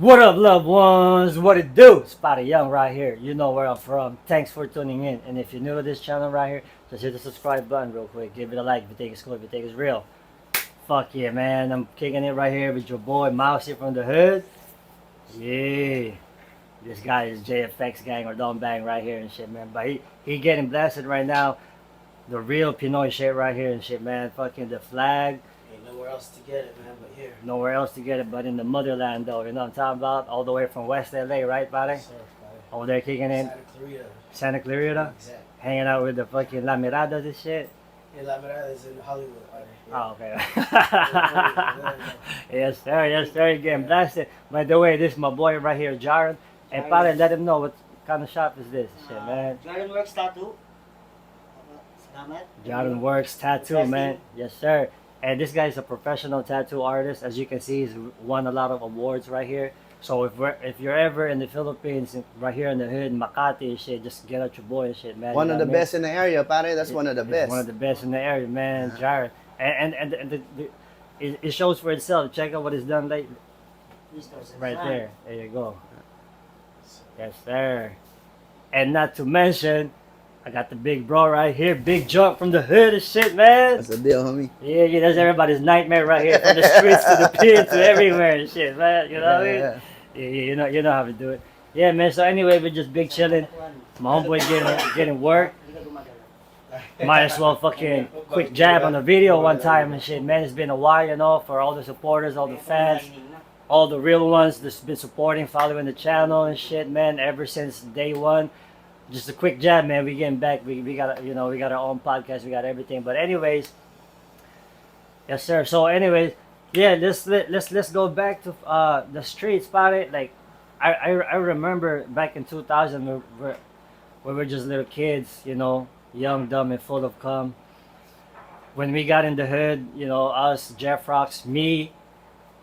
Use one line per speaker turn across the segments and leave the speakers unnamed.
What up, loved ones? What it do? Spotty Young right here. You know where I'm from. Thanks for tuning in. And if you're new to this channel right here, just hit the subscribe button real quick. Give it a like if you think it's cool, if you think it's real. Fuck yeah, man. I'm kicking it right here with your boy Mousy from the hood. Yeah. This guy is Jefrox gang or Don Bang right here and shit, man. But he getting blasted right now. The real Pinoy shit right here and shit, man. Fucking the flag.
Ain't nowhere else to get it, man, but here.
Nowhere else to get it but in the motherland, though. You know what I'm talking about? All the way from West LA, right, buddy?
Yes, sir, buddy.
Over there kicking in
Santa Clarita.
Santa Clarita,
Exactly.
hanging out with the fucking La Miradas and shit.
Yeah, La Mirada is in Hollywood, buddy.
Oh, okay.
Yeah.
Yes, sir. Yes, sir. You're getting blasted. By the way, this is my boy right here, Jaron. And Pare, let him know what kind of shop is this shit, man.
Jaron Works Tattoo. Salamat.
Jaron Works Tattoo, man. Yes, sir. And this guy is a professional tattoo artist. As you can see, he's won a lot of awards right here. So if you're ever in the Philippines, right here in the hood, Makati and shit, just get out your boy and shit, man.
One
You
of
know
the
what I mean?
best in the area, Pare. That's one of the
It's
best.
one of the best in the area, man, Jared. It shows for itself. Check out what he's done lately. Right there. There you go. Yes, sir. And not to mention, I got the big bro right here. Big jump from the hood and shit, man.
That's a deal, homie.
Yeah, that's everybody's nightmare right here. From the streets to the pit to everywhere and shit, man. You know what I mean? Yeah, you know how to do it. Yeah, man. So anyway, we're just big chilling. My homeboy getting work. Might as well fucking quick jab on the video one time and shit, man. It's been a while, you know, for all the supporters, all the fans, all the real ones that's been supporting, following the channel and shit, man, ever since day one. Just a quick jab, man. We getting back. We got, you know, we got our own podcast. We got everything. But anyways, yes, sir. So anyways, yeah, let's go back to the streets, Spotty. Like, I remember back in 2000, we were just little kids, you know, young, dumb, and full of cum. When we got in the hood, you know, us, Jefrox, me,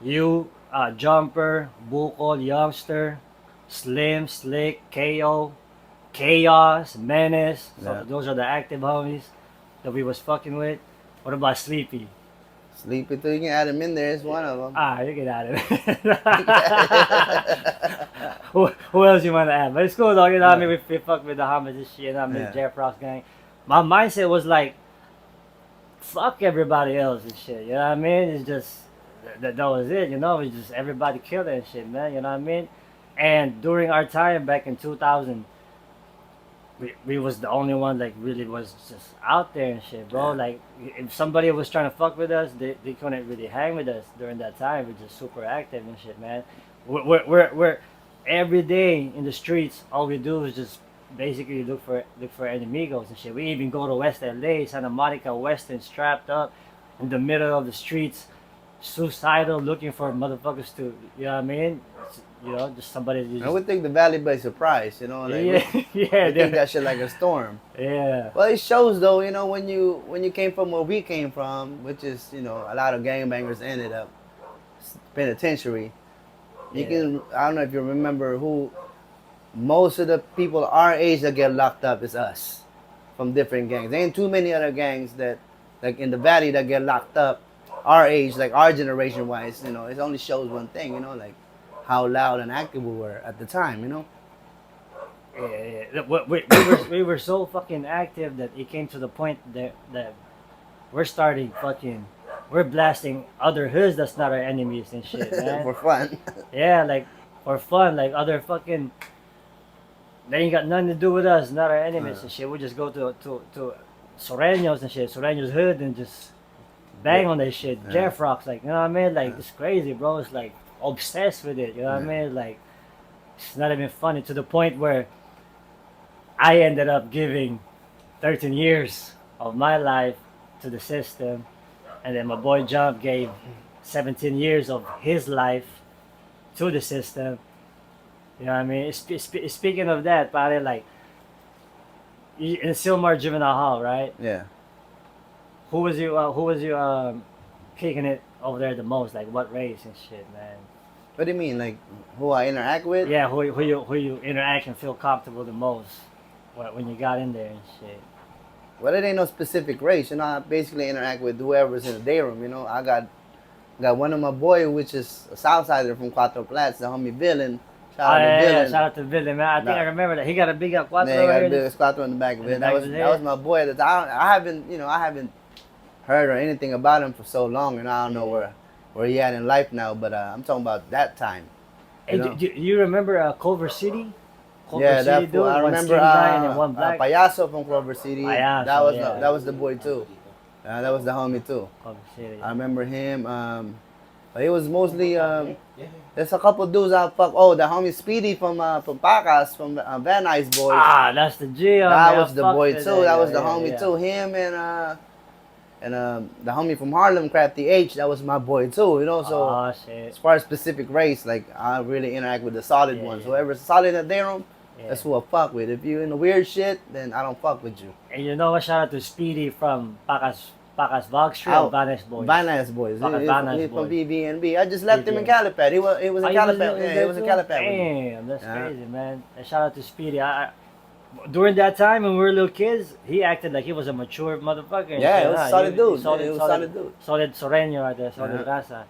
you, Jumper, Bukol, Youngster, Slim, Slick, KO, Chaos, Menace. So
Yeah.
those are the active homies that we was fucking with. What about Sleepy?
Sleepy too. You can add him in there. It's one of them.
You get out of it. Who else you want to add? But it's cool though, you know what I mean? We fuck with the homies and shit, you know what I mean?
Yeah.
Jefrox gang. My mindset was like, fuck everybody else and shit, you know what I mean? It's just, that was it, you know? It's just everybody killed it and shit, man, you know what I mean? And during our time back in 2000, we was the only one like really was just out there and shit, bro.
Yeah.
Like if somebody was trying to fuck with us, they couldn't really hang with us during that time. We're just super active and shit, man. We're every day in the streets. All we do is just basically look for enemigos and shit. We even go to West LA, Santa Monica, Western, strapped up in the middle of the streets, suicidal, looking for motherfuckers to, you know what I mean? You know, just somebody. To just,
I would take the valley by surprise, you know. Like,
yeah,
we
yeah,
think that shit like a storm.
yeah.
Well, it shows though, you know, when you came from where we came from, which is, you know, a lot of gangbangers ended up penitentiary. You
Yeah.
can, I don't know if you remember who, most of the people our age that get locked up is us from different gangs. There ain't too many other gangs that, like in the valley, that get locked up our age, like our generation wise, you know. It only shows one thing, you know, like how loud and active we were at the time, you know.
Yeah. We were so fucking active that it came to the point that we're blasting other hoods that's not our enemies and shit, man.
For fun.
Yeah, like for fun, like other fucking. They ain't got nothing to do with us, not our enemies and shit. We just go to Sureños and shit, Sureños hood and just bang on that shit.
Yeah.
Jefrox, like, you know what I mean? Like it's crazy, bro. It's like obsessed with it, you know what I mean? Like it's not even funny to the point where I ended up giving 13 years of my life to the system, and then my boy Jump gave 17 years of his life to the system. You know what I mean? Speaking of that, Pare, like in Silmar Juvenile Hall, right?
Yeah.
Who was you kicking it over there the most? Like what race and shit, man?
What do you mean, like who I interact with?
Yeah, who you interact and feel comfortable the most when you got in there and shit.
Well, it ain't no specific race, you know. I basically interact with whoever's in the day room, you know. I got Got one of my boy, which is a Southsider from Cuatro Flats, the homie Villain.
Oh,
Shout out to
yeah,
Villain.
shout out to Billy, man. I think I
Nah.
remember that. He got a big cuatro
Yeah, he got
here.
a big Cuatro in the back of
in the
it.
back
That
of
was
his
that was
head.
my boy. That I haven't heard or anything about him for so long, and I don't know where he at in life now. But I'm talking about that time.
Hey,
You know?
do you remember Culver City? Culver
Yeah,
City
that
dude,
fool. I
one
remember
skinny guy and then one black.
Payaso from Clover City.
Payaso,
that was
yeah.
that was the boy too. That was the homie too.
Culver City.
I remember him. But it was mostly
Yeah.
there's a couple dudes I fuck. Oh, the homie Speedy from Pacas from Van Nuys Boys.
Ah, that's the G.
That was the boy too. That was the homie too. Him and the homie from Harlem, Crafty H. That was my boy too. You know, so
Oh shit.
as far as specific race, like I really interact with the solid
Yeah,
ones.
yeah.
Whoever's solid in their room,
Yeah.
that's who I fuck with. If you in the weird shit, then I don't fuck with you.
And you know what? Shout out to Speedy from Pacas Vlog Street
Oh,
and Vanes Boys.
Van Nuys Boys.
Van
He
Nuys
from
Boys.
BB&B. I just left him in
BB&B.
Calipat. He was in
Oh,
Calipat. Yeah, he was in Calipat. with me.
Damn, that's
Yeah.
crazy, man. And shout out to Speedy. During that time when we were little kids, he acted like he was a mature motherfucker. and
Yeah,
shit,
he was
huh?
a solid dude.
Solid,
He was a solid dude.
Solid Soreño right there, solid
Yeah.
raza.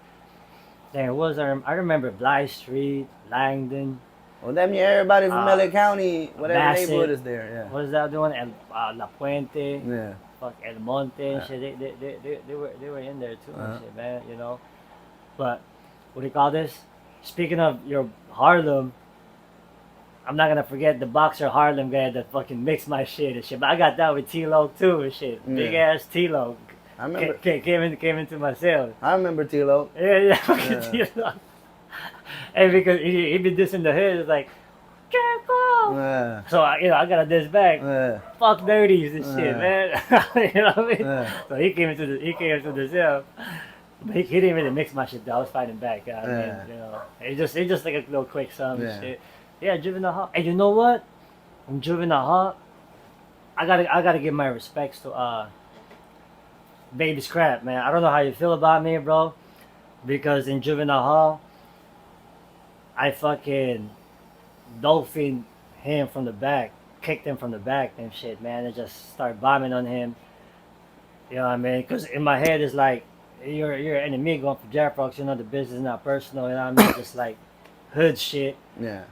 Damn, it was I remember Blythe Street, Langdon.
Well, damn near everybody from
Ah,
LA County, whatever
Bassett.
neighborhood is there.
What is that doing? La Puente,
Yeah. Yeah.
fuck El Monte, and
Yeah.
shit. They were in there too, and
Uh-huh.
shit, man. You know. But what do you call this? Speaking of your Harlem, I'm not gonna forget the boxer Harlem guy that fucking mixed my shit and shit. But I got that with T-Lo too and shit. Big
Yeah.
ass T-Lo
I remember.
came into my cell.
I remember Tilo.
Yeah, fucking
Yeah.
T-Lo. And because he be dissing the hood, it's like, jerk off.
Yeah.
So I gotta diss back.
Yeah.
Fuck dirties and shit,
Yeah.
man. You know what I mean?
Yeah.
So he came into the cell. But he didn't really mix my shit though. I was fighting back. I mean,
Yeah.
you know, it just like a little quick sum
Yeah.
and shit. Yeah, Juvenile Hall. And you know what? From Juvenile Hall, I gotta give my respects to Baby Scrap, man. I don't know how you feel about me, bro, because in Juvenile Hall, I fucking dolphin him from the back, kicked him from the back and shit, man, and just start bombing on him. You know what I mean? Because in my head it's like, you're an enemy going for Jefrox, you know, the business is not personal, you know what I mean? Just like hood shit.
Yeah.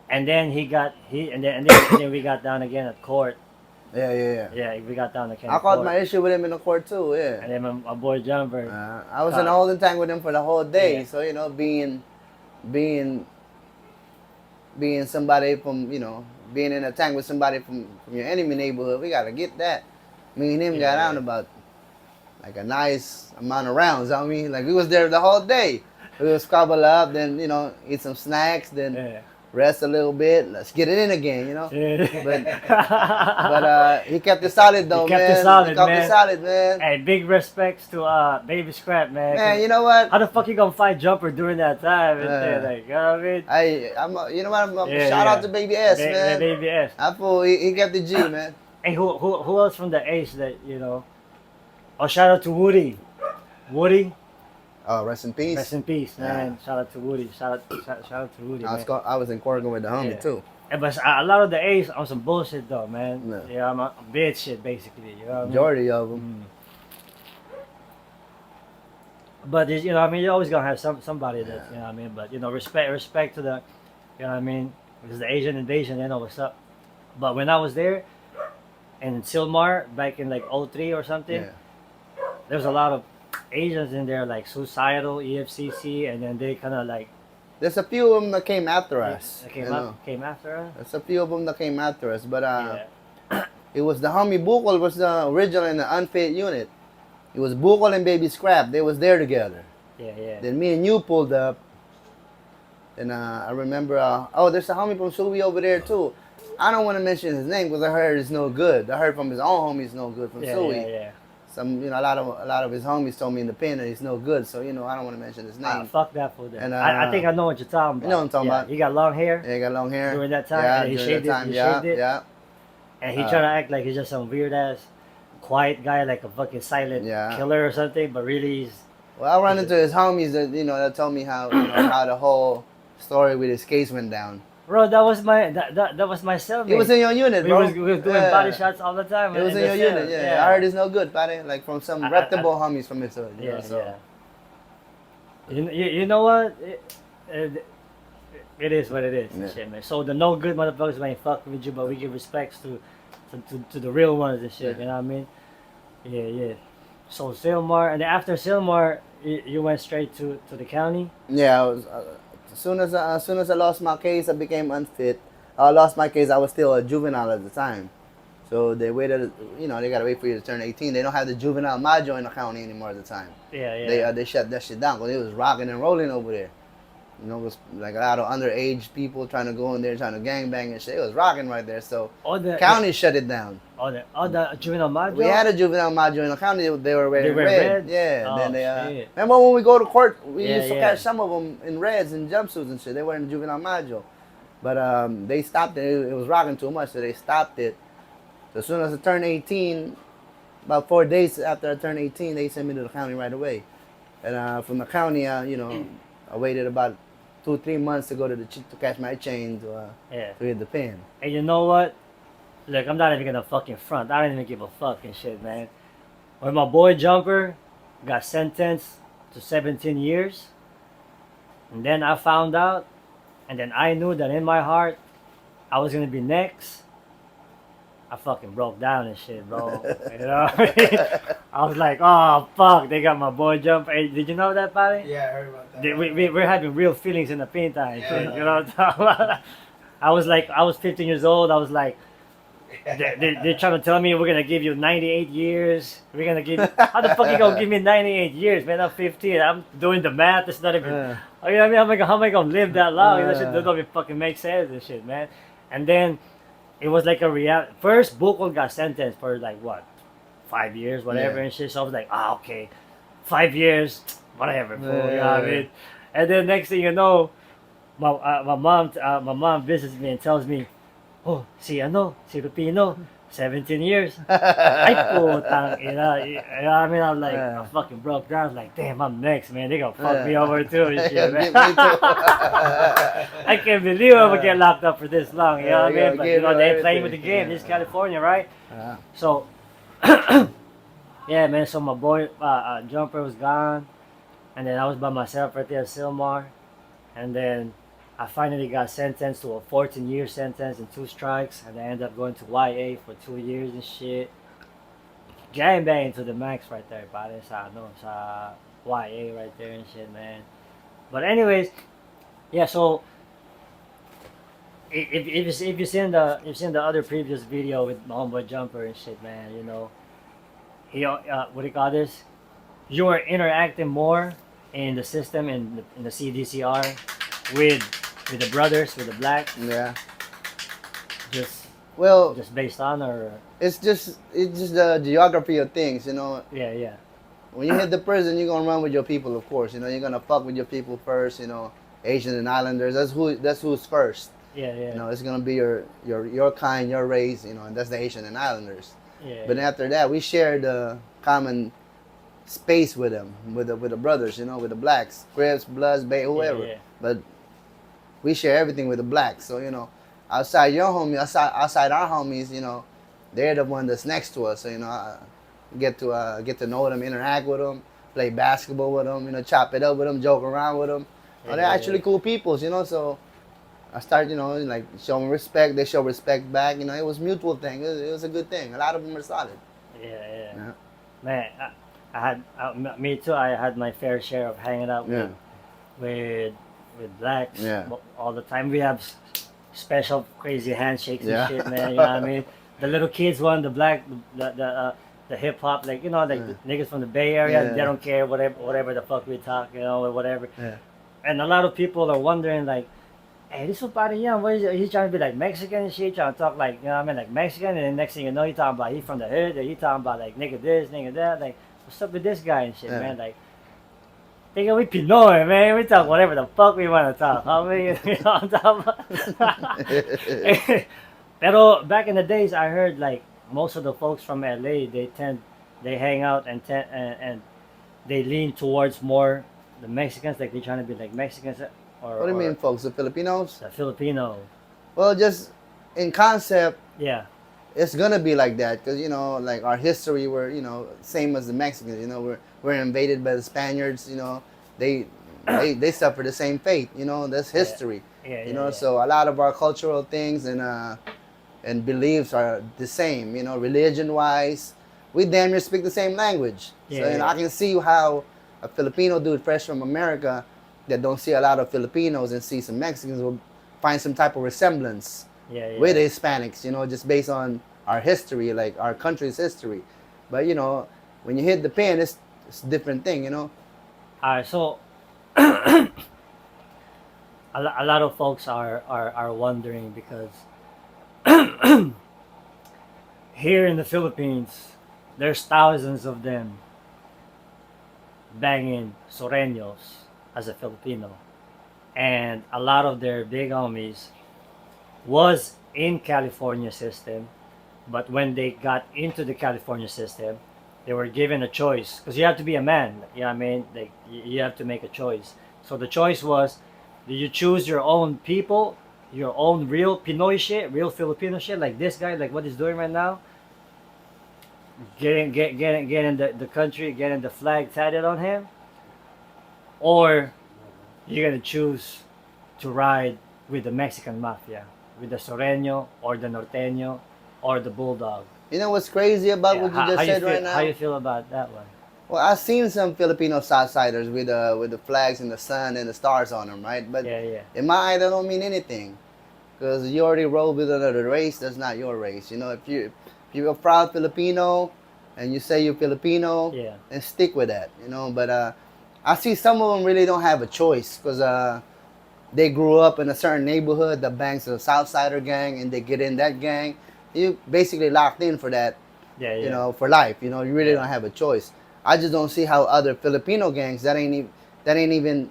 And then and then we got down again at court.
Yeah.
Yeah, we got down again
I
at
caught
court.
my issue with him in the court too. Yeah.
And then my boy Jumper.
I was in a holding tank with him for the whole day.
Yeah.
So you know, being somebody from being in a tank with somebody from your enemy neighborhood, we gotta get that. Me and him got
Yeah.
out about like a nice amount of rounds. I mean, like we was there the whole day. We would squabble up, then eat some snacks, then
Yeah.
rest a little bit. Let's get it in again,
Yeah.
But he kept it solid though,
He kept
man.
it solid,
he kept
man.
it solid, man.
Hey, big respects to Baby Scrap, man.
Man, you know what?
How the fuck you gonna fight Jumper during that time? And
Yeah.
shit, like, you know what I mean?
You know what?
Yeah,
Shout
yeah.
out to Baby S, man.
Baby S.
That fool, he kept the G, man.
Hey, who else from the Ace that you know? Oh, shout out to Woody. Woody,
Oh, rest in peace.
rest in peace, man. Shout out to Woody. Shout out to Woody, man.
I was in Corrigan with the homie
Yeah.
too.
And but a lot of the Ace on some bullshit though, man.
Yeah.
Yeah, I'm a bitch shit basically. You know what I mean?
Majority of them.
But there's, I mean, you're always gonna have somebody that, you know what I mean. But respect to the, you know what I mean. Because the Asian invasion, they know what's up. But when I was there, in Silmar back in like 03 or something,
Yeah.
there was a lot of Asians in there, like Suicidal, EFCC, and then they kind of like
There's a few of them that came after us.
that
you know.
came after us.
There's a few of them that came after us, but
Yeah.
it was the homie Bukol was the original in the unfit unit. It was Bukol and Baby Scrap. They was there together.
Yeah.
Then me and you pulled up. And I remember, there's a homie from Subi over there too. I don't want to mention his name because I heard it's no good. I heard from his own homies no good from Subi.
Yeah.
Some, a lot of his homies told me in the pen that he's no good. So I don't want to mention his name.
Fuck that fool. Then.
And,
I think I know what you're talking about.
You know what I'm talking about.
He got long hair,
Yeah, he got long hair.
During that time?
Yeah,
And he
during
shaved
that
it-
time.
he
Yeah,
shaved it?
yeah.
and he trying to act like he's just some weird ass, quiet guy, like a fucking silent
Yeah.
killer or something. But really, he's
Well, I run into his homies that that told me how how the whole story with his case went down.
bro. That was my cellmate.
He was in your unit,
we
bro.
was doing
Yeah.
body shots all the time.
He was in
the
your
cell.
unit. Yeah. I heard it's no good, buddy. Like from some reputable homies from his hood.
Yeah,
so.
yeah. You know what? It is what it is, and
Yeah.
shit, man. So the no good motherfuckers ain't fucking with you, but we give respects to the real ones and shit.
Yeah.
You know what I mean? Yeah, yeah. So Silmar, and then after Silmar, you went straight to the county.
Yeah, as soon as I lost my case, I became unfit. I lost my case. I was still a juvenile at the time, so they waited. You know, they gotta wait for you to turn 18. They don't have the juvenile module in the county anymore at the time.
Yeah, yeah.
They shut that shit down because it was rocking and rolling over there. You know, it was like a lot of underage people trying to go in there trying to gangbang and shit. It was rocking right there. So
All the
county shut it down.
all the juvenile module.
We had a juvenile module in the county. They were wearing
They wear
red.
red?
Yeah.
Oh,
Then they
shit.
remember when we go to court, we
Yeah,
used to
yeah.
catch some of them in reds and jumpsuits and shit. They were in the juvenile module, but they stopped it. It was rocking too much, so they stopped it. So as soon as I turned 18, about 4 days after I turned 18, they sent me to the county right away. And from the county, you know, I waited about 2-3 months to go to to catch my chain
Yeah.
to hit the pen.
And you know what? Look, I'm not even gonna fucking front. I don't even give a fuck and shit, man. When my boy Jumper got sentenced to 17 years, and then I found out, and then I knew that in my heart, I was gonna be next. I fucking broke down and shit, bro. You know what I mean? I was like, oh fuck, they got my boy Jumper. Hey, did you know that, buddy?
Yeah, I heard about that.
We're having real feelings in the pinta and shit.
Yeah.
You know what I'm talking about? I was 15 years old. I was like, they're trying to tell me we're gonna give you 98 years. We're gonna give. How the fuck you gonna give me 98 years, man? I'm 15. I'm doing the math. It's not even. You know what I mean? How am I gonna live that long? That shit doesn't even fucking make sense and shit, man. And then it was like a real. First, Bukol got sentenced for like what, 5 years, whatever,
Yeah.
and shit. So I was like, okay, 5 years, whatever, fool, you know what I
Yeah.
mean? And then next thing you know, my mom visits me and tells me, oh, si Filipino, 17 years. Ay, putang ina. You know what I mean? I'm like,
Yeah.
I fucking broke down. I was like, damn, I'm next, man. They gonna fuck me over too and
Yeah,
shit,
me
man.
too.
I can't believe I'm gonna get locked up for this long, you know what I
Yeah,
mean? But,
give
you know,
them
they playing with the
everything.
game. This is California, right?
Yeah.
So, yeah, man. So my boy Jumper was gone, and then I was by myself right there at Silmar, and then I finally got sentenced to a 14-year sentence and 2 strikes, and I ended up going to YA for 2 years and shit. Gangbang to the max right there, buddy. Sa ano, sa YA right there and shit, man. But anyways, yeah. So if you seen the other previous video with my homeboy Jumper and shit, man, you know, he what do you call this? You are interacting more in the system in the CDCR with the brothers, with the blacks,
Yeah.
just
Well,
based on or
it's just the geography of things, you know.
yeah.
When you hit the prison, you're gonna run with your people, of course. You know, you're gonna fuck with your people first. You know, Asians and Islanders. That's who's first.
Yeah.
You know, it's gonna be your kind, your race. You know, and that's the Asian and Islanders.
Yeah.
But after that, we share the common space with them, with the brothers. You know, with the blacks, Crips, Bloods, Bay, whoever.
Yeah.
But we share everything with the blacks. So you know, outside your homie, outside our homies, you know, they're the one that's next to us. So you know, I get to know them, interact with them, play basketball with them, you know, chop it up with them, joke around with them. They're actually cool peoples, you know. So I start, you know, like showing respect. They show respect back. You know, it was mutual thing. It was a good thing. A lot of them are solid.
Yeah. Man, me too. I had my fair share of hanging out
Yeah.
with blacks
Yeah.
all the time. We have special crazy handshakes
Yeah.
and shit, man. You know what I mean? The little kids one, the black, the hip hop, like you know, like the niggas from the Bay Area,
Yeah.
they don't care whatever the fuck we talk, you know, or whatever.
Yeah.
And a lot of people are wondering like, hey, this somebody young, what is it? He's trying to be like Mexican and shit, trying to talk like, you know what I mean, like Mexican, and then next thing you know, he talking about he from the hood, or he talking about like nigga this, nigga that, like what's up with this guy and shit,
Yeah.
man, like. Nigga, we Pinoy, man. We talk whatever the fuck we want to talk. I mean, you know what I'm talking about? Pero back in the days, I heard like most of the folks from LA, they hang out and they lean towards more the Mexicans, like they trying to be like Mexicans or.
What do you
or
mean, folks? The Filipinos?
The Filipino.
Well, just in concept,
Yeah.
it's gonna be like that because you know, like our history, we're you know same as the Mexicans. You know, we're invaded by the Spaniards. You know, they they suffer the same fate. You know, that's history.
Yeah,
You know, so a lot of our cultural things and beliefs are the same. You know, religion wise, we damn near speak the same language. So
Yeah,
you know,
yeah.
I can see how a Filipino dude fresh from America that don't see a lot of Filipinos and see some Mexicans will find some type of resemblance
Yeah,
with
yeah.
Hispanics. You know, just based on our history, like our country's history. But you know, when you hit the pin, it's a different thing. You know.
Alright, so a lot of folks are wondering because here in the Philippines, there's thousands of them banging Sureños as a Filipino. And a lot of their big homies was in California system, but when they got into the California system, they were given a choice because you have to be a man. You know what I mean? Like you have to make a choice. So the choice was, do you choose your own people, your own real Pinoy shit, real Filipino shit, like this guy, like what he's doing right now, getting the country, getting the flag tatted on him, or you're gonna choose to ride with the Mexican mafia, with the Sureño or the Norteño or the Bulldog.
You know what's crazy about
Yeah,
what you just said
feel,
right now?
How you feel about that one?
Well, I've seen some Filipino Southsiders with the flags and the sun and the stars on them, right? But
Yeah, yeah.
in my eye, that don't mean anything, because you already roll with another race. That's not your race. You know, if you're a proud Filipino, and you say you're Filipino,
Yeah.
then stick with that. You know, but I see some of them really don't have a choice because they grew up in a certain neighborhood that bangs a Southsider gang, and they get in that gang. You basically locked in for that.
Yeah, yeah.
You know, for life. You know, you really
Yeah.
don't have a choice. I just don't see how other Filipino gangs that ain't even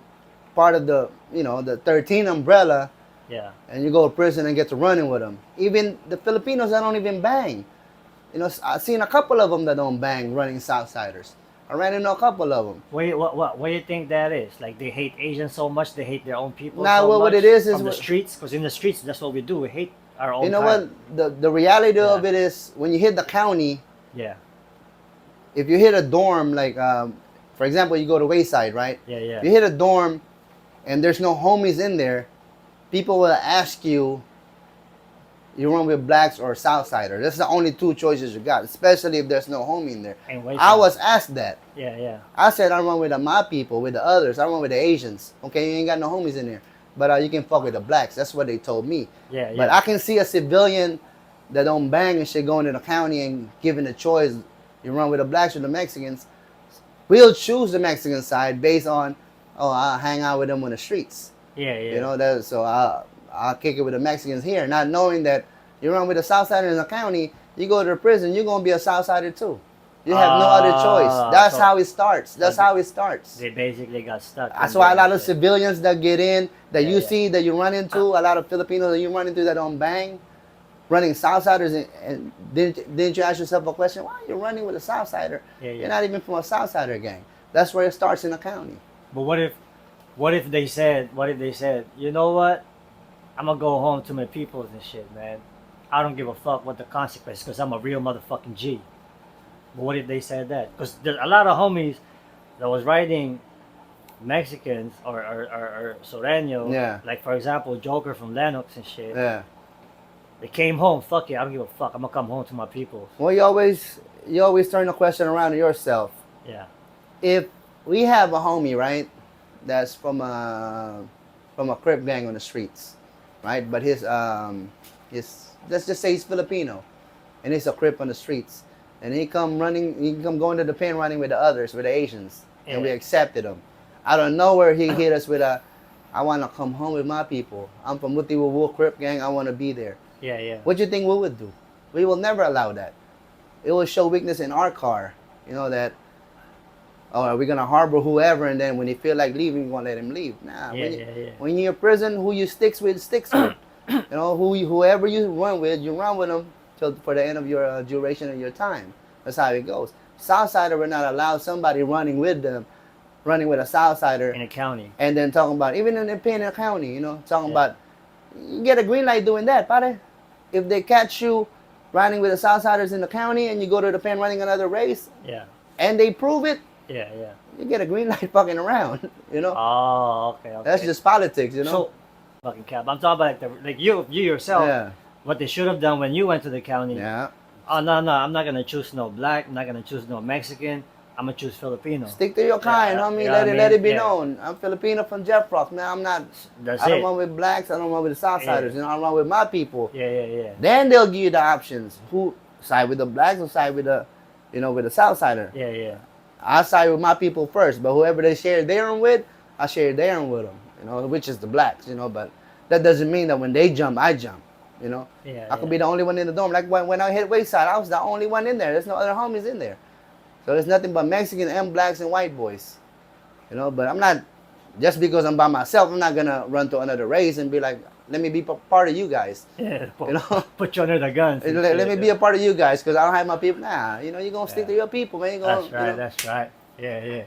part of the the 13 umbrella,
Yeah.
and you go to prison and get to running with them. Even the Filipinos that don't even bang. You know, I've seen a couple of them that don't bang running Southsiders. I ran into a couple of them.
What do you think that is? Like they hate Asians so much, they hate their own people
Nah,
so
well,
much
what it is
from the
what-
streets? Because in the streets, that's what we do. We hate our own
You know
kind.
what? The reality of
Yeah.
it is when you hit the county,
Yeah,
if you hit a dorm, like for example, you go to Wayside, right?
yeah, yeah.
If you hit a dorm and there's no homies in there, people will ask you, you run with blacks or Southsider. That's the only two choices you got, especially if there's no homie in there.
And Wayside.
I was asked that.
Yeah, yeah.
I said I run with my people, with the others. I run with the Asians. Okay, you ain't got no homies in there. But you can fuck with the blacks. That's what they told me.
Yeah, yeah.
But I can see a civilian that don't bang and shit going to the county and giving the choice, you run with the blacks or the Mexicans. We'll choose the Mexican side based on, I'll hang out with them on the streets.
Yeah, yeah.
You know, that so I'll kick it with the Mexicans here, not knowing that you run with a Southsider in the county, you go to the prison, you're gonna be a Southsider too. You have no other choice. That's
so-
how it starts. That's
so
how it starts.
They basically got stuck.
That's
in
why a
there
lot of
and shit.
civilians that get in, that
Yeah,
you
yeah.
see, that you run into, a lot of Filipinos that you run into that don't bang, running Southsiders, and didn't you ask yourself a question? Why are you running with a Southsider?
Yeah, yeah.
You're not even from a Southsider gang. That's where it starts in the county.
But what if they said, you know what? I'm gonna go home to my peoples and shit, man. I don't give a fuck what the consequence, because I'm a real motherfucking G. But what if they said that? Because there's a lot of homies that was riding Mexicans or Sureño.
Yeah.
Like, for example, Joker from Lennox and shit.
Yeah.
They came home, fuck it, I don't give a fuck. I'm gonna come home to my peoples.
Well, you always turn the question around to yourself.
Yeah.
If we have a homie, right, that's from a Crip gang on the streets, right, but his let's just say he's Filipino, and he's a Crip on the streets, and he come going to the pen running with the others, with the Asians, and we
Yeah.
accepted him. Out of nowhere, he hit us with I want to come home with my people. I'm from Mutiwuwu Crip gang. I want to be there.
Yeah, yeah.
What do you think we would do? We will never allow that. It will show weakness in our car. You know that. Oh, are we gonna harbor whoever, and then when they feel like leaving, we won't let him leave? Nah.
Yeah.
When you're in prison, who you sticks with, sticks with. You know, whoever you run with them till for the end of your duration of your time. That's how it goes. Southsider will not allow somebody running with a Southsider
In a county.
and then talking about, even in the Pena County, talking
Yeah.
about, you get a green light doing that, pare. If they catch you riding with the Southsiders in the county and you go to the pen running another race
Yeah.
and they prove it,
Yeah, yeah.
You get a green light fucking around, you know?
Oh, okay, okay.
That's just politics, you know?
So, fucking cap. I'm talking about like you yourself.
Yeah.
What they should have done when you went to the county.
Yeah.
Oh no, no, I'm not gonna choose no black. I'm not gonna choose no Mexican. I'm gonna choose Filipino.
Stick to your kind,
Yeah,
homie.
you know
Let
what I
it
mean?
be
Yeah.
known. I'm Filipino from Jefrox, man. I'm not.
That's
I don't
it.
want with blacks. I don't want with the Southsiders.
Yeah.
You know, I want with my people.
Yeah, yeah, yeah.
Then they'll give you the options. Who side with the blacks or side with the, with the Southsider.
Yeah, yeah.
I side with my people first, but whoever they share their own with, I share their own with them. You know, which is the blacks. You know, but that doesn't mean that when they jump, I jump. You know,
Yeah,
I could be the only one in the dorm. Like when I hit Wayside, I was the only one in there. There's no other homies in there. So it's nothing but Mexican and blacks and white boys. You know, but I'm not, just because I'm by myself, I'm not going to run to another race and be like, let me be part of you guys.
Yeah,
You know?
put you under the gun.
Let me be a part of you guys because I don't have my people. Nah, you know, you're going to stick to your people, man.
That's right, that's right. Yeah, yeah.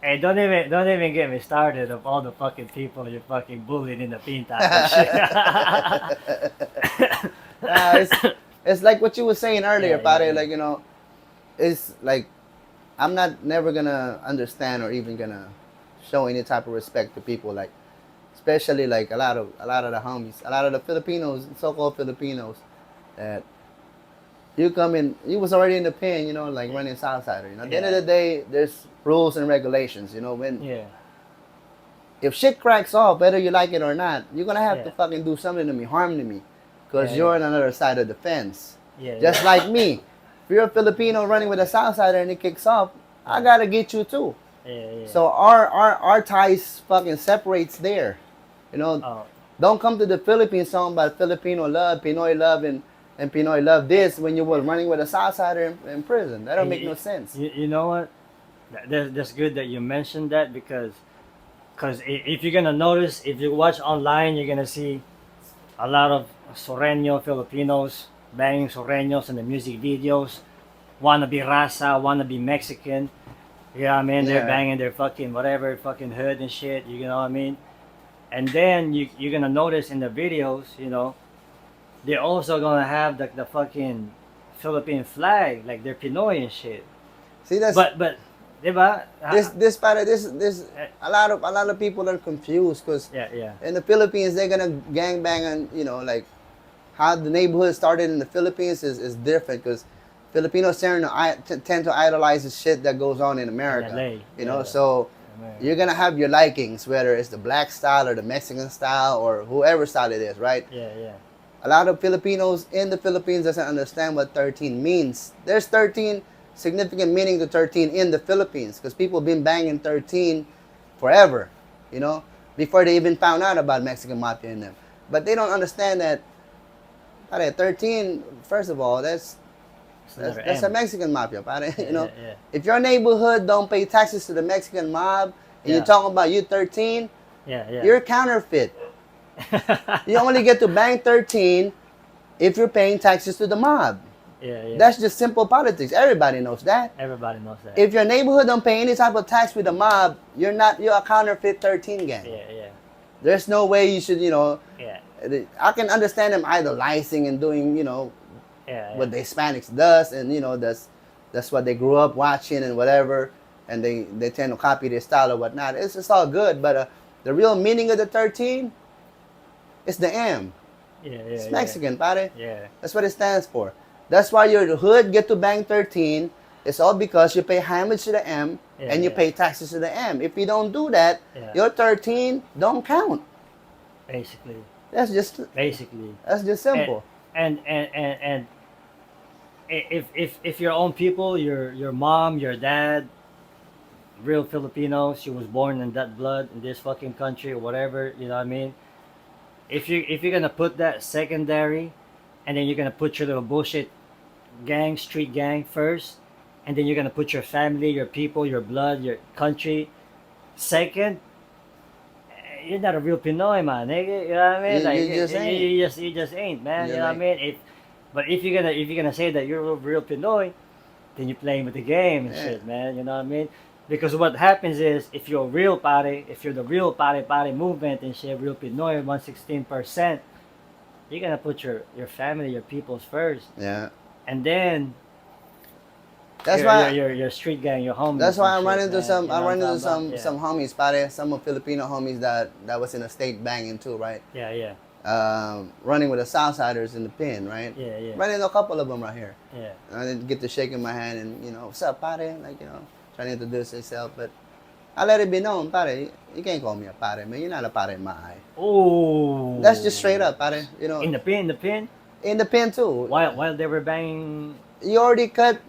Hey, don't even get me started of all the fucking people you fucking bullied in the pinta and shit.
It's like what you were saying earlier,
Yeah,
Pare,
yeah.
like, you know, it's like, I'm never going to understand or even going to show any type of respect to people, like, especially like a lot of the homies, a lot of the Filipinos, so-called Filipinos, that you come in, you was already in the pen, you know, like running Southsider. You know, at the end of the day, there's rules and regulations. You know, when
Yeah,
if shit cracks off, whether you like it or not, you're gonna have to
Yeah.
fucking do something to me, harm to me, because
Yeah,
you're
yeah.
on another side of the fence.
yeah.
Just like me, if you're a Filipino running with a Southsider and it kicks off, I gotta get you too.
Yeah, yeah.
So our ties fucking separates there. You know,
Oh,
don't come to the Philippines talking about Filipino love, Pinoy love, and Pinoy love this when you were running with a Southsider in prison. That don't make no sense.
You know what? That's good that you mentioned that because if you're gonna notice, if you watch online, you're gonna see a lot of Soreño Filipinos banging Soreños in the music videos. Wanna be Raza, wanna be Mexican. You know what I mean? They're
Yeah.
banging their fucking whatever, fucking hood and shit. You know what I mean? And then you're gonna notice in the videos, you know, they're also gonna have the fucking Philippine flag, like they're Pinoy and shit.
See, that's
But diba?
this a lot of people are confused because
Yeah, yeah.
in the Philippines they're gonna gangbang and like how the neighborhood started in the Philippines is different because Filipinos tend to idolize the shit that goes on in America.
LA,
You know,
yeah.
so
America.
you're gonna have your likings, whether it's the black style or the Mexican style or whoever style it is, right?
Yeah, yeah.
A lot of Filipinos in the Philippines doesn't understand what 13 means. There's 13 significant meaning to 13 in the Philippines because people have been banging 13 forever, you know, before they even found out about Mexican Mafia in them. But they don't understand that 13, first of all, that's a Mexican Mafia, pare, you know.
Yeah,
If your neighborhood don't pay taxes to the Mexican mob and
Yeah.
you're talking about you 13,
yeah, yeah.
you're counterfeit. You only get to bang 13 if you're paying taxes to the mob.
yeah, yeah.
That's just simple politics. Everybody knows that.
Everybody knows that.
If your neighborhood don't pay any type of tax with the mob, you're a counterfeit 13 gang.
yeah, yeah,
There's no way you should,
yeah,
I can understand them idolizing and doing,
yeah.
what the Hispanics does, and that's what they grew up watching and whatever, and they tend to copy their style or whatnot. It's all good, but the real meaning of the 13 is the M.
Yeah, yeah.
It's
yeah.
Mexican, pare.
Yeah,
That's what it stands for. That's why your hood get to bang 13. It's all because you pay homage to the M
Yeah,
and you
yeah.
pay taxes to the M. If you don't do that,
Yeah.
your 13 don't count.
basically,
That's just simple.
And if your own people, your mom, your dad, real Filipino, she was born in that blood in this fucking country or whatever, you know what I mean? If you're gonna put that secondary, and then you're gonna put your little bullshit gang, street gang first, and then you're gonna put your family, your people, your blood, your country second. You're not a real Pinoy, man, nigga. You know what I mean?
You just ain't.
You just ain't, man.
You
You know what I mean? But if you're gonna say that you're a real Pinoy, then you're playing with the game and
Yeah.
shit, man. You know what I mean? Because what happens is, if you're a real party, if you're the real party movement and shit, real Pinoy, 116%, you're gonna put your family, your peoples first,
Yeah.
and then
That's why
your street gang, your homies.
that's why
and
I'm running
shit,
into
man.
some
You know
I'm
what
running into
talking about?
some homies, pare, some of Filipino homies that was in a state banging too, right?
Yeah.
Running with the Southsiders in the pen, right?
Yeah.
Running into a couple of them right here.
Yeah.
I didn't get to shaking my hand and, you know, what's up, pare? Like, you know, trying to introduce yourself. But I let it be known, pare, you can't call me a pare, man. You're not a pare in my eye.
Oh.
That's just straight up, pare. You know,
In the pin.
in the pen too.
While they were banging.
You already cut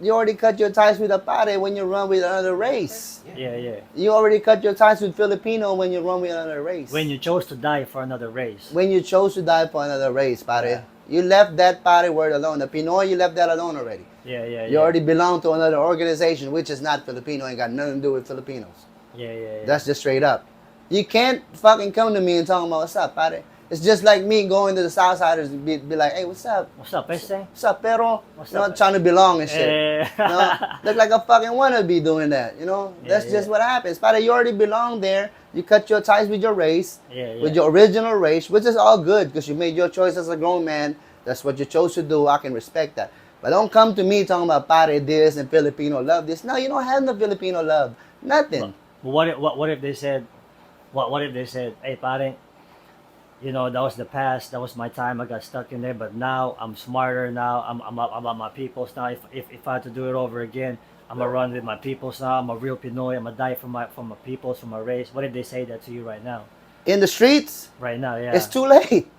your ties with a pare when you run with another race.
Yeah.
You already cut your ties with Filipino when you run with another race.
When you chose to die for another race.
When you chose to die for another race, pare.
Yeah.
You left that pare word alone. The Pinoy, you left that alone already.
Yeah.
You already belong to another organization, which is not Filipino, ain't got nothing to do with Filipinos.
Yeah.
That's just straight up. You can't fucking come to me and talk about what's up, pare. It's just like me going to the Southsiders and be like, hey, what's up?
What's up, Peste?
What's up, pero?
What's
You know,
up,
trying to belong and shit.
Eh.
You know, look like a fucking wannabe doing that. You know, that's
Yeah.
just what happens. Pare, you already belong there. You cut your ties with your race,
Yeah.
with your original race, which is all good because you made your choice as a grown man. That's what you chose to do. I can respect that. But don't come to me talking about pare this and Filipino love this. No, you don't have no Filipino love. Nothing.
But what if they said, what if they said, hey, pare, you know, that was the past, that was my time, I got stuck in there, but now I'm smarter now, I'm about my peoples now. If I had to do it over again, I'm gonna run with my peoples now. I'm a real Pinoy. I'm gonna die for my peoples, for my race. What if they say that to you right now?
In the streets,
Right now, yeah.
it's too late.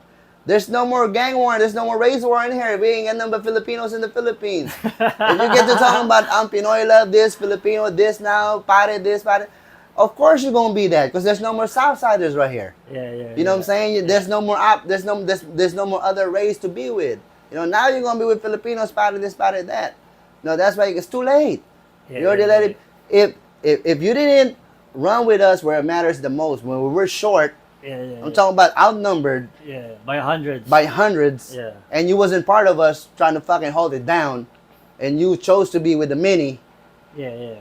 There's no more gang war. There's no more race war in here. We ain't got none but Filipinos in the Philippines. If you get to talking about Pinoy love this, Filipino this now, pare this, pare, of course you're gonna be that because there's no more Southsiders right here.
Yeah.
You know what I'm saying? There's no more there's no more other race to be with. You know, now you're gonna be with Filipinos, pare this, pare that. No, that's why it's too late.
Yeah,
You already let it. If you didn't run with us where it matters the most, when we were short,
Yeah.
I'm talking about outnumbered
Yeah, by hundreds.
by hundreds,
Yeah.
and you wasn't part of us trying to fucking hold it down, and you chose to be with the many,
Yeah.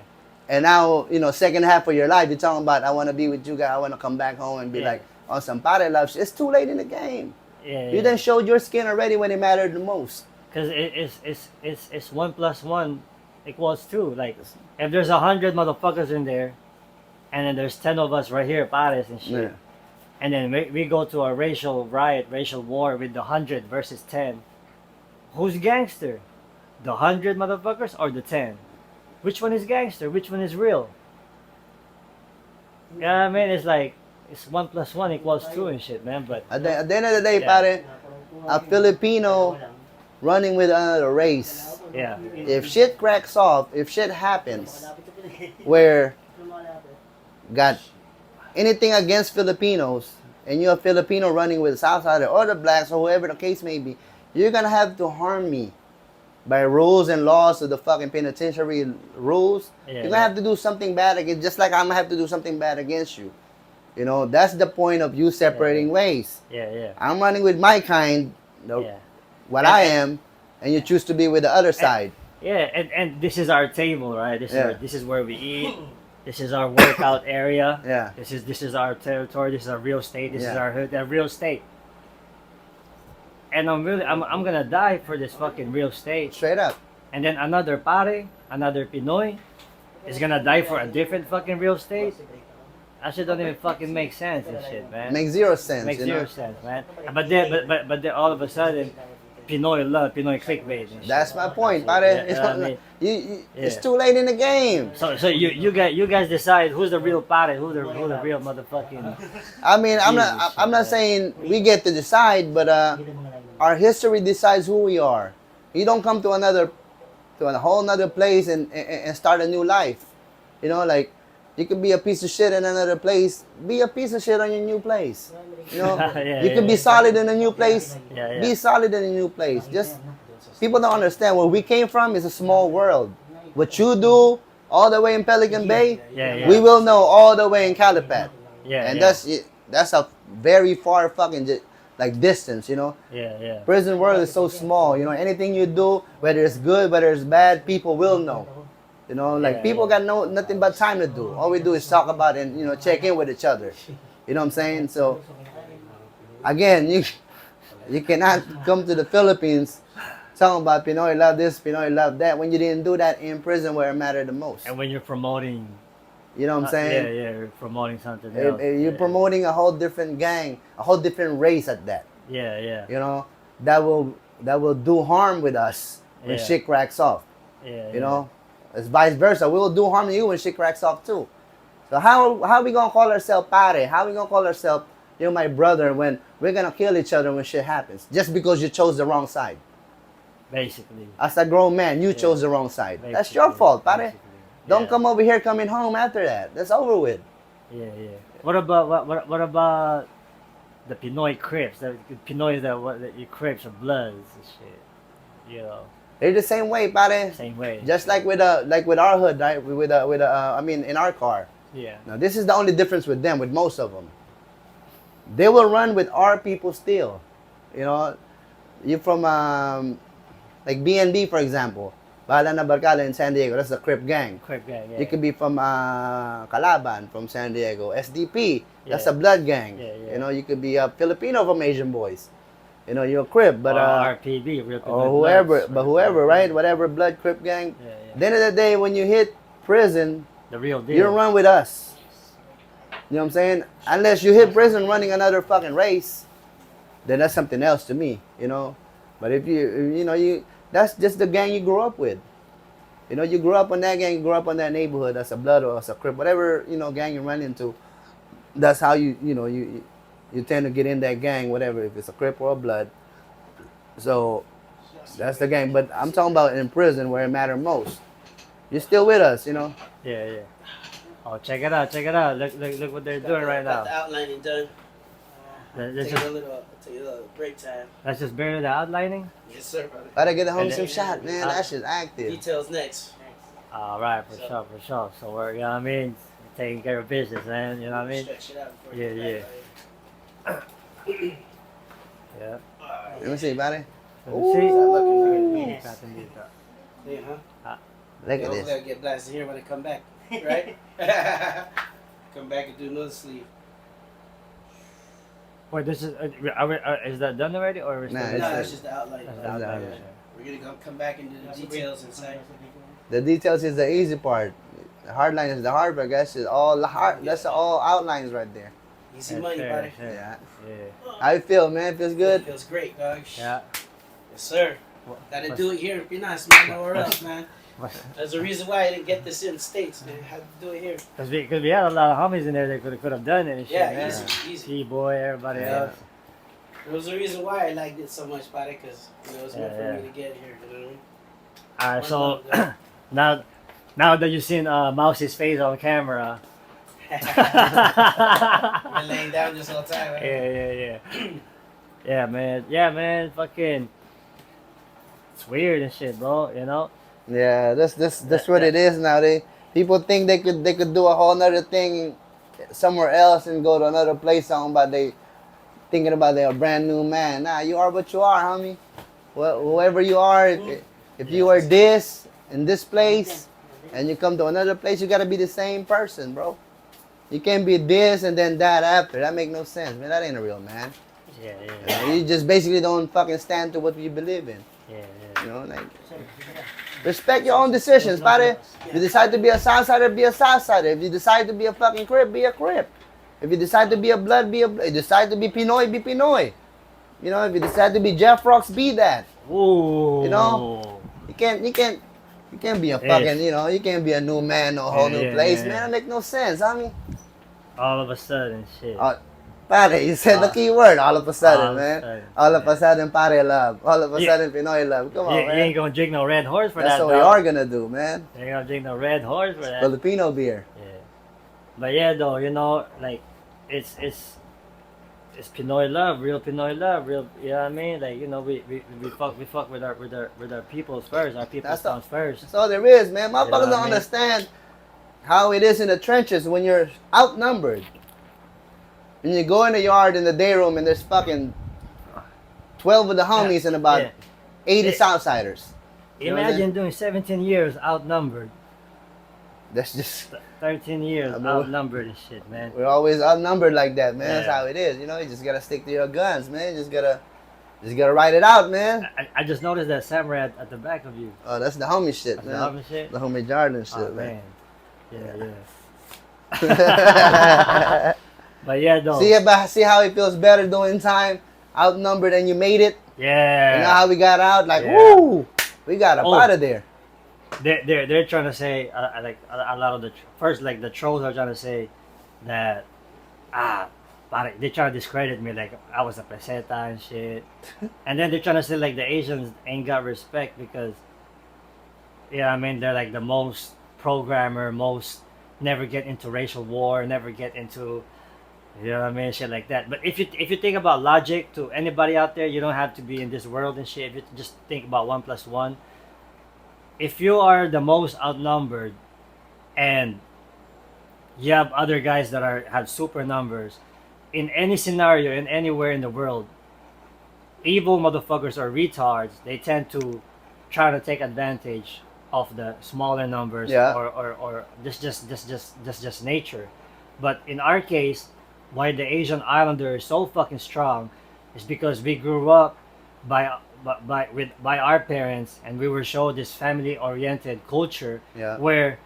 and now, you know, second half of your life, you're talking about, I want to be with you guys, I want to come back home and be
Yeah.
like, on some pare love shit. It's too late in the game.
Yeah.
You done showed your skin already when it mattered the most.
Because it's 1 + 1 = 2. Like, if there's 100 motherfuckers in there, and then there's 10 of us right here, pares and shit,
Yeah.
and then we go to a racial riot, racial war with the 100 versus 10, who's gangster? The 100 motherfuckers or the 10? Which one is gangster? Which one is real? Yeah, I mean, it's like, it's 1 + 1 = 2 and shit, man, but
At the end of the day,
Yeah.
pare, a Filipino running with another race.
yeah.
If shit cracks off, if shit happens, where got anything against Filipinos, and you're a Filipino running with the Southsider or the blacks or whoever the case may be, you're gonna have to harm me by rules and laws of the fucking penitentiary rules.
Yeah,
You're gonna have to do something bad against, just like I'm gonna have to do something bad against you. You know, that's the point of you separating ways.
Yeah.
I'm running with my kind,
Yeah.
what I am, and you choose to be with the other side.
Yeah, and this is our table, right?
Yeah.
This is where we eat. This is our workout area.
Yeah.
This is our territory. This is our real estate. This is
Yeah.
our hood, that real estate. And I'm gonna die for this fucking real estate.
Straight up.
And then another pare, another Pinoy, is gonna die for a different fucking real estate. That shit don't even fucking make sense and shit, man.
Makes zero sense.
Makes
you
zero
know?
sense, man. But then all of a sudden, Pinoy love, Pinoy clickbait and shit.
That's my point, pare.
Yeah,
You know,
I mean,
it's
yeah.
too late in the game.
So you guys decide who's the real pare, who the real motherfucking.
I mean, I'm
Jesus,
not
man.
saying we get to decide, but our history decides who we are. You don't come to a whole nother place and start a new life. You know, like you could be a piece of shit in another place. Be a piece of shit on your new place. You know,
Yeah,
you could be solid in a new place.
Yeah.
Be solid in a new place. Just people don't understand where we came from is a small world. What you do all the way in Pelican Bay,
Yeah.
we will know all the way in Calipat.
Yeah.
And
yeah.
that's a very far fucking like distance, you know.
Yeah.
Prison world is so small, you know. Anything you do, whether it's good, whether it's bad, people will know. You know, like
Yeah,
people
yeah.
got nothing but time to do. All we do is talk about and check in with each other. You know what I'm saying? So again, you cannot come to the Philippines talking about Pinoy love this, Pinoy love that, when you didn't do that in prison where it mattered the most.
And when you're promoting,
You know what I'm saying?
yeah, you're promoting something else.
You're promoting a whole different gang, a whole different race at that.
Yeah.
You know, that will do harm with us when
Yeah.
shit cracks off.
Yeah.
You know, it's vice versa. We will do harm to you when shit cracks off too. So how we gonna call ourselves pare? How we gonna call ourselves, you know, my brother, when we're gonna kill each other when shit happens just because you chose the wrong side?
Basically.
As a grown man, you chose the wrong side. That's your fault, pare.
Basically.
Don't
Yeah.
come over here coming home after that. That's over with.
Yeah. What about what about the Pinoy Crips? The Pinoys that you Crips are Bloods and shit. You know,
They're the same way, pare.
same way.
Just like with our hood, right? I mean, in our car.
Yeah.
Now, this is the only difference with them, with most of them. They will run with our people still. You know, you from like BNB, for example. Bahala na Barkada in San Diego. That's the Crip gang.
Crip gang. Yeah.
You could be from Calaban, from San Diego. SDP, that's
Yeah.
a blood gang.
Yeah.
You know, you could be a Filipino from Asian Boys. You know, you're a Crip, but
RPB, real Pinoy
or whoever,
Bloods,
but whoever, right? Whatever blood Crip gang.
Yeah.
At the end of the day, when you hit prison,
The real deal.
you run with us. You know what I'm saying? Unless you hit prison running another fucking race, then that's something else to me, you know? But if that's just the gang you grew up with. You know, you grew up on that gang, you grew up on that neighborhood, that's a blood or that's a Crip, whatever, you know, gang you run into, that's how you tend to get in that gang, whatever, if it's a Crip or a blood. So, that's the gang. But I'm talking about in prison where it matters most. You're still with us, you know?
Yeah. Oh, check it out. Look what they're doing right
Got
now.
the outlining done.
Let's
Take a
just,
little break time.
let's just bury the outlining.
Yes, sir, brother.
Gotta get home
And
some
then-
shot, man. That shit's active.
Details next.
All right, for sure. So we're, you know what I mean, taking care of business, man. You know what I mean?
Stretch it out before
Yeah,
you get back,
Yeah.
right?
Let me see, buddy.
Let me see.
Ooh. Yeah, huh?
Look at
Hopefully
this.
I'll get blasted here when I come back, right? Come back and do another sleeve.
Wait, this is is that done already or is
Nah,
that
it's
No,
just-
that's just the outline.
that's
the
outline,
outline.
yeah.
We're gonna come back and do the details inside.
The details is the easy part. The hard line is the hard part, guys. It's all the hard. That's all outlines right there.
Easy
That's
money,
fair,
buddy.
yeah.
Yeah.
Yeah.
How you feel, man? Feels good?
Feels great, dog.
Yeah.
Yes, sir.
What-
Gotta
what's-
do it here in Pinas, man. Nowhere else, man.
what-
There's a reason why I didn't get this in the States, man. Had to do it here.
Cause we had a lot of homies in there that could have done it and shit,
Yeah,
man.
easy.
T-boy, everybody
Yeah.
else.
There was a reason why I liked it so much, buddy, because it was meant
Yeah,
for me to get here. You know what
Alright, so
One
now that you've seen Mouse's face on camera.
I mean? Been laying down this whole time. Right?
Yeah, man. Fucking, it's weird and shit, bro. You know.
Yeah, that's what it is now. People think they could do a whole nother thing somewhere else and go to another place on, but they thinking about they're a brand new man. Nah, you are what you are, homie. Whoever you are, if you are this in this place and you come to another place, you gotta be the same person, bro. You can't be this and then that after. That make no sense, man. That ain't a real man.
Yeah.
You know, you just basically don't fucking stand to what you believe in.
Yeah.
You know, like respect your own decisions, buddy. If you decide to be a Southsider, be a Southsider. If you decide to be a fucking Crip, be a Crip. If you decide to be a Blood, be a Blood. If you decide to be Pinoy, be Pinoy. You know, if you decide to be Jefrox, be that.
Ooh.
You know? You can't be a fucking, you know, you can't be a new man, no whole new place, man. That make no sense, homie.
All of a sudden, shit.
Pare, you said the key word, all of a sudden,
All of a
man.
sudden,
All of a sudden, pare love. All of a sudden, Pinoy love. Come on,
you
man.
ain't gonna drink no red horse for
That's
that,
what we
though.
are gonna do, man.
You ain't gonna drink no red horse for that.
Filipino beer.
Yeah. But yeah, though, you know, like, it's Pinoy love, real Pinoy love, real. You know what I mean? Like, you know, we fuck with our peoples first. Our peoples
That's
comes first.
That's all there is, man. Motherfuckers
You know what
don't
I mean?
understand how it is in the trenches when you're outnumbered. When you go in the yard in the day room and there's fucking 12 of the homies and about
Yeah.
80
Yeah.
Southsiders. You know what I'm
Imagine
saying?
doing 17 years outnumbered,
That's just,
13 years
I mean,
outnumbered and shit, man.
we're always outnumbered like that, man. That's
Yeah.
how it is. You know, you just gotta stick to your guns, man. You just gotta Just gotta write it out, man.
I just noticed that samurai at the back of you.
Oh, that's the homie shit,
That's
man.
the homie shit?
The homie Jordan shit,
Oh,
man.
man. Yeah. But yeah, though.
See how it feels better doing time, outnumbered, and you made it.
Yeah.
You know how we got out? Like,
Yeah.
woo! We got up out of there.
They're trying to say like a lot of the first, like the trolls are trying to say that they try to discredit me like I was a peseta and shit, and then they're trying to say like the Asians ain't got respect because I mean they're like the most programmer, most never get into racial war, never get into what I mean, shit like that. But if you think about logic to anybody out there, you don't have to be in this world and shit. If you just think about 1+1. If you are the most outnumbered and you have other guys that have super numbers, in any scenario, in anywhere in the world, evil motherfuckers or retards, they tend to try to take advantage of the smaller numbers or just nature. But in our case, why the Asian Islander is so fucking strong is because we grew up by our parents, and we were shown this family oriented culture where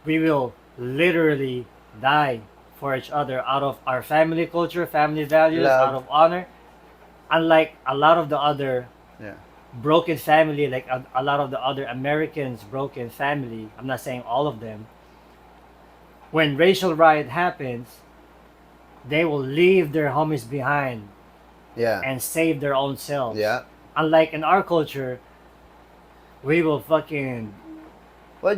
we will literally die for each other out of our family culture, family values, out of honor. Unlike a lot of the other broken family, like a lot of the other Americans broken family, I'm not saying all of them, when racial riot happens, they will leave their homies behind and save their own selves. Unlike in our culture, we will fucking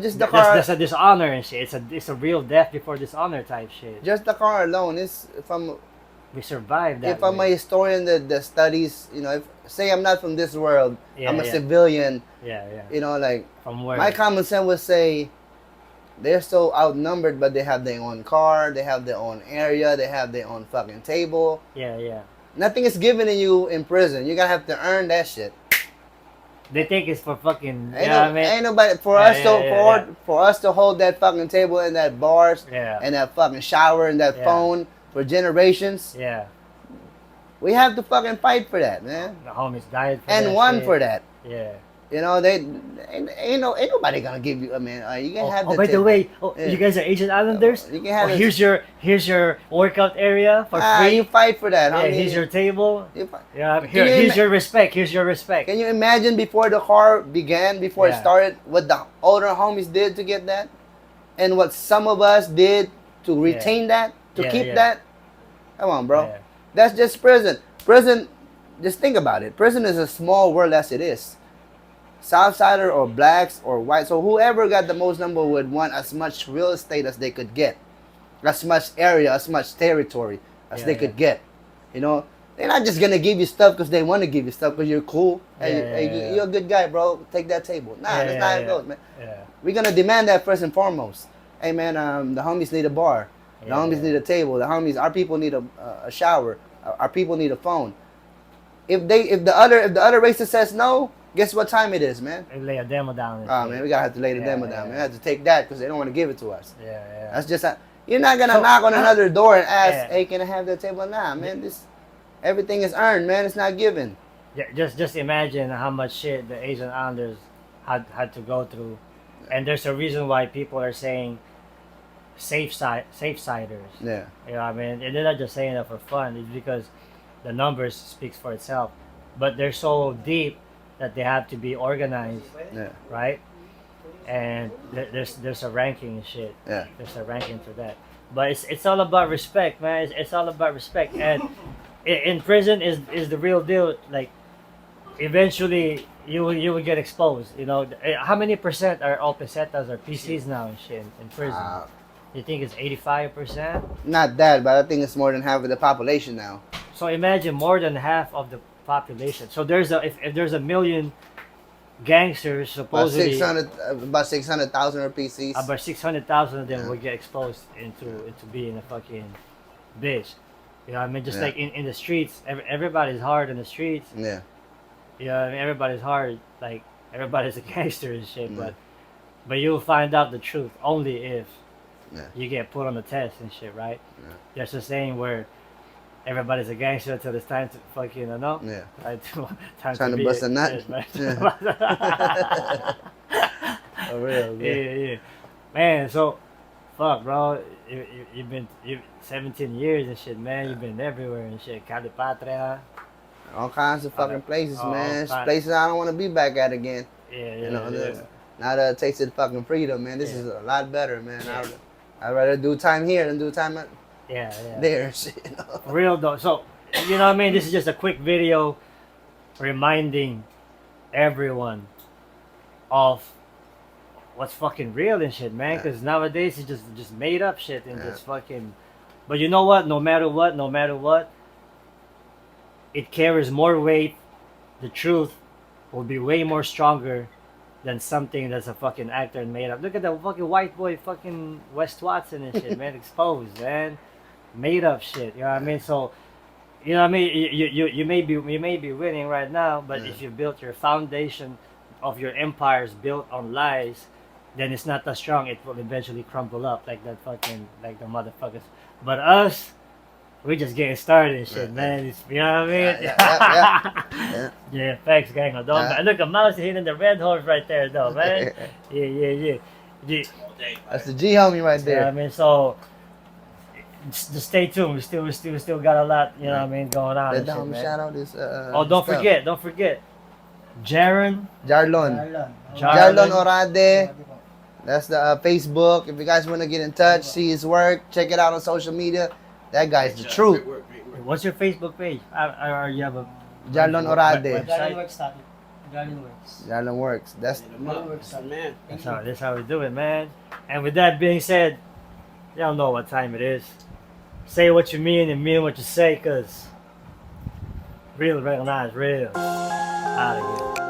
just the car.
That's a dishonor and shit. It's a real death before dishonor type shit.
Just the car alone is
we survived that.
If I'm a historian that studies, if say I'm not from this world, I'm a civilian. You know, like
from where
my common sense would say they're so outnumbered, but they have their own car, they have their own area, they have their own fucking table. Nothing is given to you in prison. You gotta have to earn that shit.
They think it's for fucking.
Ain't nobody for us to hold that fucking table and that bars and that fucking shower and that phone for generations. We have to fucking fight for that, man.
The homies died for
and
that
won
shit.
for that. You know, ain't nobody gonna give you. I mean, you can have.
By the way, you guys are Asian Islanders.
You can have.
Here's your workout area for free.
You fight for that.
Here's your table. Here's your respect. Here's your respect.
Can you imagine before the car began, before it started, what the older homies did to get that, and what some of us did to retain that, to keep that? Come on, bro. That's just prison. Prison. Just think about it. Prison is a small world as it is. Southsider or blacks or white, so whoever got the most number would want as much real estate as they could get, as much area, as much territory as they could get. You know, they're not just gonna give you stuff because they want to give you stuff because you're cool. You're a good guy, bro. Take that table. Nah, that's not how it goes, man. We're gonna demand that first and foremost. Hey, man, the homies need a bar. The homies need a table. Our people need a shower. Our people need a phone. If the other races says no. Guess what time it is, man?
They lay a demo down.
Man, we gotta have to lay the demo down, man. We have to take that because they don't want to give it to us.
Yeah.
That's just you're not gonna knock on another door and ask, "Hey, can I have that table?" Nah, man. Everything is earned, man. It's not given.
Just imagine how much shit the Asian Islanders had to go through, and there's a reason why people are saying safe siders.
Yeah.
You know what I mean? And they're not just saying that for fun. It's because the numbers speaks for itself, but they're so deep that they have to be organized, right? And there's a ranking and shit. There's a ranking for that. But it's all about respect, man. It's all about respect. And in prison is the real deal. Like, eventually you will get exposed. You know, how many percent are all pesetas or PCs now and shit in prison? You think it's 85%?
Not that, but I think it's more than half of the population now.
So imagine more than half of the population. So if there's a million gangsters, supposedly
about 600,000 are PCs.
About 600,000 of them will get exposed into being a fucking bitch. You know what I mean? Just like in the streets, everybody's hard in the streets. You know what I mean? Everybody's hard. Like, everybody's a gangster and shit. But you'll find out the truth only if you get put on the test and shit, right? There's a saying where everybody's a gangster until it's time to fucking, you know?
Yeah.
Time
Trying to
be
bust a nut.
Yeah.
For real,
Yeah, yeah. Man, so, fuck, bro. You've been 17 years and shit, man. You've been everywhere and shit. Calipatria.
All kinds of fucking places,
all
man. It's
kinds.
places I don't want to be back at again.
Yeah,
You know,
yeah.
now that I tasted fucking freedom, man, this
Yeah.
is a lot better, man.
Yeah.
I'd rather do time here than do time
Yeah.
there, shit, you know?
For real though. So, you know what I mean? This is just a quick video reminding everyone of what's fucking real and shit, man. Because nowadays it's just made up shit and just fucking. But you know what? No matter what, it carries more weight. The truth will be way more stronger than something that's a fucking actor and made up. Look at that fucking white boy, fucking West Watson and shit, man. Exposed, man. Made up shit. You know what I mean? So, you know what I mean? You may be winning right now, but if you built your foundation of your empires built on lies, then it's not that strong. It will eventually crumble up like that fucking, like the motherfuckers. But us, we just getting started and shit, man. It's, you know what I mean? Yeah, thanks, gang. Look, a mouse hitting the red horse right there, though, man. Yeah.
That's the G homie right there.
Yeah, I mean, so just stay tuned. We still got a lot, you know what I mean, going on.
Let
And
the
shit,
homie
man.
shout out this.
Don't forget. Jarlon
Jarlon
Jarlon.
Orade. That's the Facebook. If you guys want to get in touch, see his work, check it out on social media. That guy's the truth.
Great work, great work.
What's your Facebook page? Or you have a
Jarlon Orade.
Garden Works Tattoo. Garden Works.
Jarlon Works. That's
Hit him up. That's the man.
That's how we do it, man. And with that being said, y'all know what time it is. Say what you mean and mean what you say, cause real recognize real. Out of here.